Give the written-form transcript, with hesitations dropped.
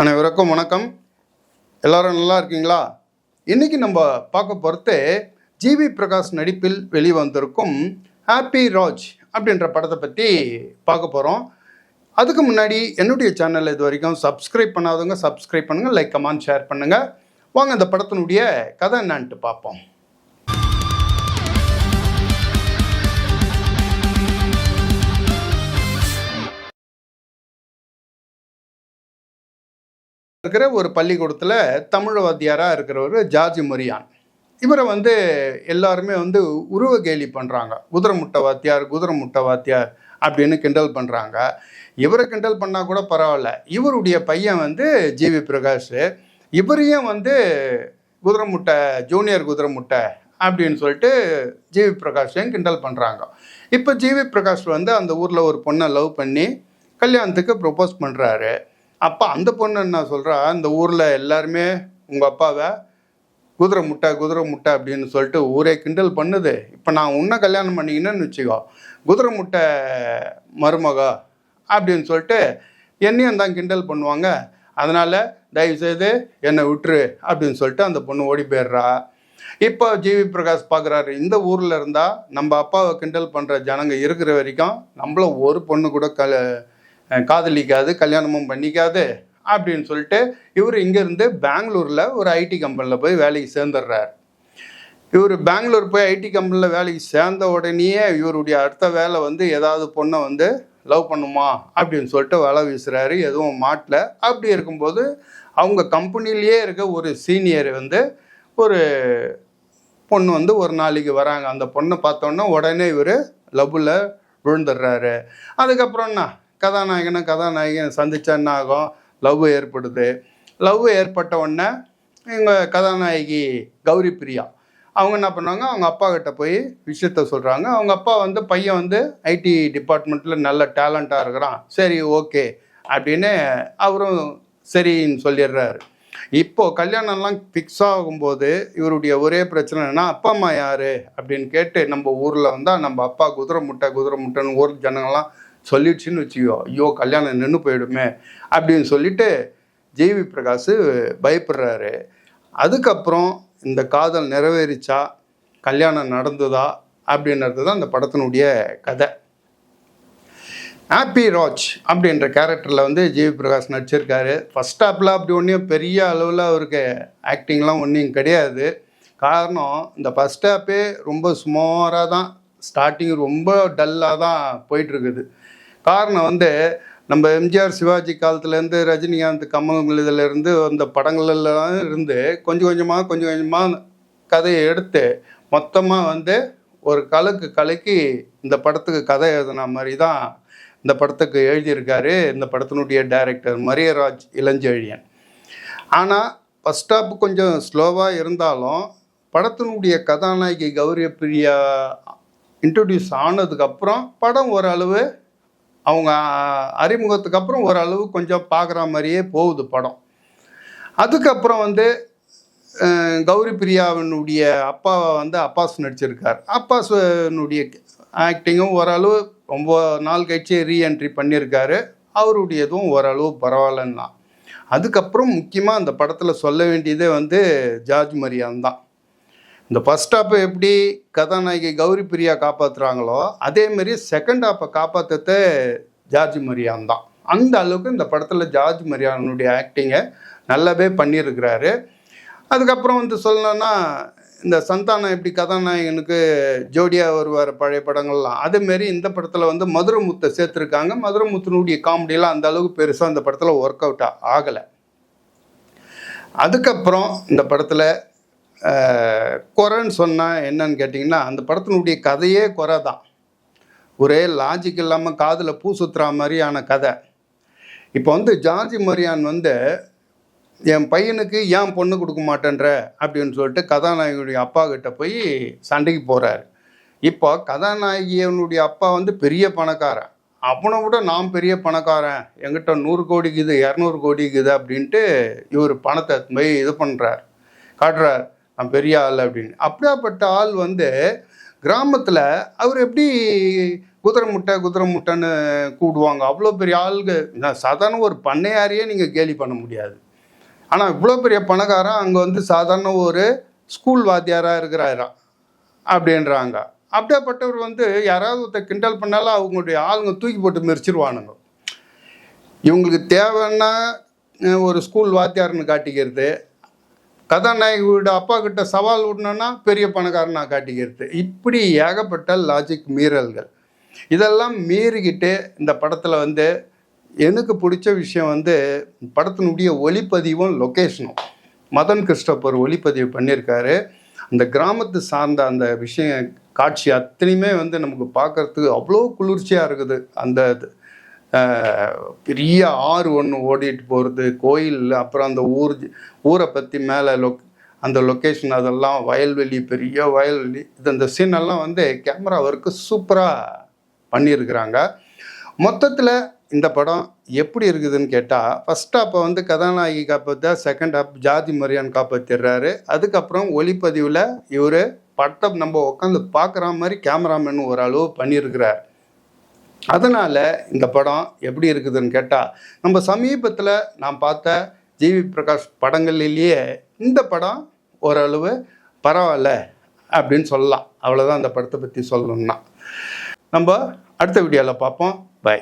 அனைவருக்கும் வணக்கம். எல்லாரும் நல்லா இருக்கீங்களா? இன்னைக்கு நம்ம பார்க்க போகிறது ஜிவி பிரகாஷ் நடிப்பில் வெளிவந்திருக்கும் ஹாப்பி ராஜ் அப்படின்ற படத்தை பற்றி பார்க்க போகிறோம். அதுக்கு முன்னாடி என்னுடைய சேனல் இது வரைக்கும் சப்ஸ்கிரைப் பண்ணாதவங்க சப்ஸ்கிரைப் பண்ணுங்கள், லைக் கமெண்ட் ஷேர் பண்ணுங்கள். வாங்க இந்த படத்தினுடைய கதை என்னான்ட்டு பார்ப்போம். இருக்கிற ஒரு பள்ளிக்கூடத்தில் தமிழ் வாத்தியாராக இருக்கிறவர் ஜார்ஜ் மரியான். இவரை எல்லாருமே உருவ கேலி பண்ணுறாங்க. குதிரை முட்டை வாத்தியார் அப்படின்னு கிண்டல் பண்ணுறாங்க. இவரை கிண்டல் பண்ணால் கூட பரவாயில்ல, இவருடைய பையன் ஜிவி பிரகாஷ், இவரையும் குதிரை முட்டை, ஜூனியர் குதிரை முட்டை அப்படின்னு சொல்லிட்டு ஜிவி பிரகாஷையும் கிண்டல் பண்ணுறாங்க. இப்போ ஜிவி பிரகாஷ் அந்த ஊரில் ஒரு பொண்ணை லவ் பண்ணி கல்யாணத்துக்கு ப்ரொப்போஸ் பண்ணுறாரு. அப்போ அந்த பொண்ணு என்ன சொல்கிறா, இந்த ஊரில் எல்லாருமே உங்கள் அப்பாவை குதிரை முட்டை அப்படின்னு சொல்லிட்டு ஊரே கிண்டல் பண்ணுது. இப்போ நான் உன்னை கல்யாணம் பண்ணிக்கினேன்னு வச்சுக்கோ, குதிரை முட்டை மருமகா அப்படின்னு சொல்லிட்டு என்னையும் தான் கிண்டல் பண்ணுவாங்க. அதனால் தயவுசெய்து என்னை விட்டுரு அப்படின்னு சொல்லிட்டு அந்த பொண்ணு ஓடி போயிடுறா. இப்போ ஜிவி பிரகாஷ் பார்க்குறாரு, இந்த ஊரில் இருந்தால் நம்ம அப்பாவை கிண்டல் பண்ணுற ஜனங்க இருக்கிற வரைக்கும் நம்மள ஒரு பொண்ணு கூட காதலிக்காது, கல்யாணமும் பண்ணிக்காது அப்படின்னு சொல்லிட்டு இவர் இங்கேருந்து பெங்களூரில் ஒரு ஐடி கம்பெனியில் போய் வேலைக்கு சேர்ந்துடுறார். இவர் பெங்களூர் போய் ஐடி கம்பெனியில் வேலைக்கு சேர்ந்த உடனேயே இவருடைய அடுத்த வேலை ஏதாவது பொண்ணை லவ் பண்ணுமா அப்படின்னு சொல்லிட்டு வலை வீசுகிறாரு. எதுவும் மாட்டல. அப்படி இருக்கும்போது அவங்க கம்பெனிலேயே இருக்க ஒரு சீனியர் ஒரு பொண்ணு ஒரு நாளைக்கு வராங்க. அந்த பொண்ணை பார்த்தோன்னா உடனே இவர் லவ்வில் விழுந்துடுறாரு. அதுக்கப்புறம் என்ன, கதாநாயகன் சந்திச்சா என்ன ஆகும், லவ் ஏற்படுது. லவ் ஏற்பட்ட உடனே எங்கள் கதாநாயகி கௌரி பிரியா அவங்க என்ன பண்ணுவாங்க, அவங்க அப்பா கிட்ட போய் விஷயத்த சொல்கிறாங்க. அவங்க அப்பா பையன் ஐடி டிபார்ட்மெண்ட்டில் நல்ல டேலண்ட்டாக இருக்கிறான், சரி ஓகே அப்படின்னு அவரும் சரின்னு சொல்லிடுறாரு. இப்போது கல்யாணம்லாம் ஃபிக்ஸ் ஆகும்போது இவருடைய ஒரே பிரச்சனை என்னன்னா, அப்பா அம்மா யார் அப்படின்னு கேட்டு நம்ம ஊரில் நம்ம அப்பா குதிரை முட்டைன்னு ஊர் ஜனங்கள்லாம் சொல்லிடுச்சுன்னு வச்சுக்கோ, ஐயோ கல்யாணம் நின்று போயிடுமே அப்படின்னு சொல்லிட்டு ஜிவி பிரகாஷ் பயப்படுறாரு. அதுக்கப்புறம் இந்த காதல் நிறைவேறிச்சா, கல்யாணம் நடந்ததா அப்படின்றது தான் இந்த படத்தினுடைய கதை. ஹாப்பி ராஜ் அப்படின்ற கேரக்டரில் ஜிவி பிரகாஷ் நடிச்சிருக்காரு. ஃபஸ்ட் ஹாப்பில் அப்படி ஒன்றும் பெரிய அளவில் அவருக்கு ஆக்டிங்லாம் ஒன்றும் கிடையாது. காரணம், இந்த ஃபஸ்ட் ஹாப்பே ரொம்ப சுமாராக தான், ஸ்டார்டிங் ரொம்ப டல்லாக தான் போயிட்டுருக்குது. காரணம் நம்ம எம்ஜிஆர் சிவாஜி காலத்துலேருந்து ரஜினிகாந்த் கமல் இதிலேருந்து அந்த படங்கள்லாம் இருந்து கொஞ்சம் கொஞ்சமாக கதையை எடுத்து மொத்தமாக ஒரு கலக்கி இந்த படத்துக்கு கதை எழுதின மாதிரி தான் இந்த படத்துக்கு எழுதியிருக்காரு இந்த படத்தினுடைய டைரக்டர் மரியராஜ் இளஞ்செழியன். ஆனால் ஃபஸ்ட் ஹாப் கொஞ்சம் ஸ்லோவாக இருந்தாலும் படத்தினுடைய கதாநாயகி கௌரி பிரியா இன்ட்ரடியூஸ் ஆனதுக்கப்புறம் படம் ஓரளவு, அவங்க அறிமுகத்துக்கு அப்புறம் ஓரளவு கொஞ்சம் பார்க்குற மாதிரியே போகுது படம். அதுக்கப்புறம் கௌரி பிரியாவினுடைய அப்பாவை அப்பாஸ் நடிச்சிருக்கார். அப்பாஸனுடைய ஆக்டிங்கும் ஓரளவு ரொம்ப நாள் கழிச்சு ரீஎன்ட்ரி பண்ணியிருக்காரு. அவருடையதும் ஓரளவு பரவாயில்லன்னா. அதுக்கப்புறம் முக்கியமாக அந்த படத்தில் சொல்ல வேண்டியதே ஜார்ஜ் மரியான் தான். இந்த ஃபஸ்ட் ஹாப்பை எப்படி கதாநாயகி கௌரி பிரியா காப்பாற்றுறாங்களோ அதேமாரி செகண்ட் ஹாப்பை காப்பாற்றுறது ஜார்ஜ் மரியான் தான். அந்த அளவுக்கு இந்த படத்தில் ஜார்ஜ் மரியானுடைய ஆக்டிங்கை நல்லாவே பண்ணியிருக்கிறாரு. அதுக்கப்புறம் சொல்லணும்னா, இந்த சந்தானம் எப்படி கதாநாயகனுக்கு ஜோடியாக வருவார் பழைய படங்கள்லாம், அதேமாரி இந்த படத்தில் மதுரமுத்தை சேர்த்துருக்காங்க. மதுரமுத்தினுடைய காமெடியெலாம் அந்த அளவுக்கு பெருசாக இந்த படத்தில் ஒர்க் அவுட் ஆகலை. அதுக்கப்புறம் இந்த படத்தில் குறைன்னு சொன்னால் என்னன்னு கேட்டிங்கன்னா, அந்த படத்தினுடைய கதையே குறை தான். ஒரே லாஜிக் இல்லாமல் காதில் பூ சுற்றுற மாதிரியான கதை. இப்போ ஜார்ஜ் மரியான் என் பையனுக்கு ஏன் பொண்ணு கொடுக்க மாட்டேன்ற அப்படின்னு சொல்லிட்டு கதாநாயகியுடைய அப்பா கிட்ட போய் சண்டைக்கு போகிறாரு. இப்போ கதாநாயகியனுடைய அப்பா பெரிய பணக்காரன், அவனை விட நான் பெரிய பணக்காரன், என்கிட்ட 100 கோடிக்குது 200 கோடிக்குது அப்படின்ட்டு இவர் பணத்தை போய் இது பண்ணுறார், காட்டுறார், நான் பெரிய ஆள் அப்படின்னு. அப்படியாப்பட்ட ஆள் கிராமத்தில் அவர் எப்படி குதிரை முட்டைன்னு கூடுவாங்க. அவ்வளோ பெரிய ஆளுங்க. சாதாரண ஒரு பண்ணையாரையே நீங்கள் கேலி பண்ண முடியாது. ஆனால் இவ்வளோ பெரிய பணக்காரன் அங்கே வந்து சாதாரண ஒரு ஸ்கூல் வாத்தியாராக இருக்கிறாராம் அப்படின்றாங்க. அப்படியேப்பட்டவர் வந்து யாராவது ஒருத்தர் கிண்டல் பண்ணாலும் அவங்களுடைய ஆளுங்க தூக்கி போட்டு மெரிச்சிருவானுங்க. இவங்களுக்கு தேவைன்னா ஒரு ஸ்கூல் வாத்தியார்னு காட்டிக்கிறது, கதாநாயகியோட அப்பா கிட்ட சவால் விடணுன்னா பெரிய பணக்காரனாக காட்டிக்கிறது. இப்படி ஏகப்பட்ட லாஜிக் மீறல்கள். இதெல்லாம் மீறிக்கிட்டு இந்த படத்தில் வந்து எனக்கு பிடிச்ச விஷயம் வந்து படத்தினுடைய ஒளிப்பதிவும் லொக்கேஷனும். மதன் கிறிஸ்டோபர் ஒளிப்பதிவு பண்ணியிருக்காரு. அந்த கிராமத்து சார்ந்த அந்த விஷயம் காட்சி அத்தனையுமே வந்து நமக்கு பார்க்குறதுக்கு அவ்வளோ குளிர்ச்சியாக இருக்குது. அந்த பெரிய ஆறு ஒன்று ஓடிட்டு போகிறது, கோயில், அப்புறம் அந்த ஊரை பற்றி மேலே அந்த லொக்கேஷன், அதெல்லாம் வயல்வெளி, பெரிய வயல்வெளி. அந்த சீனெல்லாம் வந்து கேமரா ஒர்க்கு சூப்பராக பண்ணியிருக்கிறாங்க. மொத்தத்தில் இந்த படம் எப்படி இருக்குதுன்னு கேட்டால், ஃபஸ்ட் ஹாப்பை வந்து கதாநாயகி காப்பாற்ற, செகண்ட் ஹாப் ஜாதி மரியான் காப்பாற்றிடுறாரு. அதுக்கப்புறம் ஒளிப்பதிவில் இவர் படத்தை நம்ம உட்காந்து பார்க்குற மாதிரி கேமராமேன் ஓரளவு பண்ணியிருக்கிறார். அதனால் இந்த படம் எப்படி இருக்குதுன்னு கேட்டால், நம்ம சமீபத்தில் நான் பார்த்த ஜிவி பிரகாஷ் படங்கள்லேயே இந்த படம் ஓரளவு பரவாயில்ல அப்படின்னு சொல்லலாம். அவ்வளோதான் அந்த படத்தை பற்றி சொல்லணும்னா. நம்ம அடுத்த வீடியோவில் பார்ப்போம். பை.